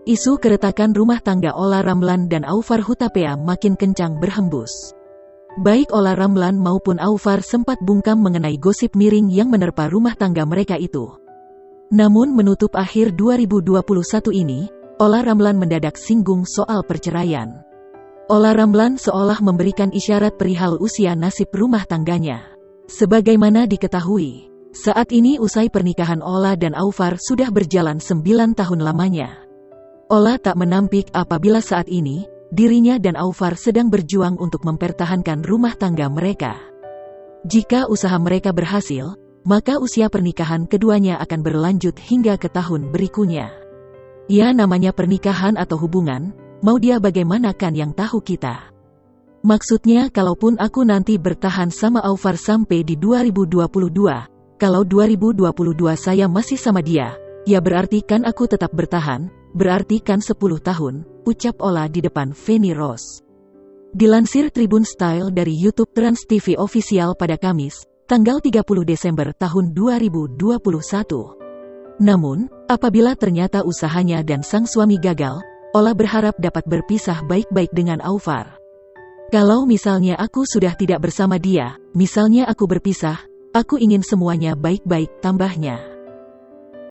Isu keretakan rumah tangga Ola Ramlan dan Aufar Hutapea makin kencang berhembus. Baik Ola Ramlan maupun Aufar sempat bungkam mengenai gosip miring yang menerpa rumah tangga mereka itu. Namun menutup akhir 2021 ini, Ola Ramlan mendadak singgung soal perceraian. Ola Ramlan seolah memberikan isyarat perihal usia nasib rumah tangganya. Sebagaimana diketahui, saat ini usai pernikahan Ola dan Aufar sudah berjalan 9 tahun lamanya. Ola tak menampik apabila saat ini, dirinya dan Aufar sedang berjuang untuk mempertahankan rumah tangga mereka. Jika usaha mereka berhasil, maka usia pernikahan keduanya akan berlanjut hingga ke tahun berikutnya. Ya namanya pernikahan atau hubungan, mau dia bagaimana kan yang tahu kita. Maksudnya kalaupun aku nanti bertahan sama Aufar sampai di 2022, kalau 2022 saya masih sama dia, ya berarti kan aku tetap bertahan, berarti kan 10 tahun, ucap Ola di depan Feni Rose. Dilansir Tribun Style dari YouTube Trans TV Official pada Kamis, tanggal 30 Desember tahun 2021. Namun, apabila ternyata usahanya dan sang suami gagal, Ola berharap dapat berpisah baik-baik dengan Aufar. Kalau misalnya aku sudah tidak bersama dia, misalnya aku berpisah, aku ingin semuanya baik-baik, tambahnya.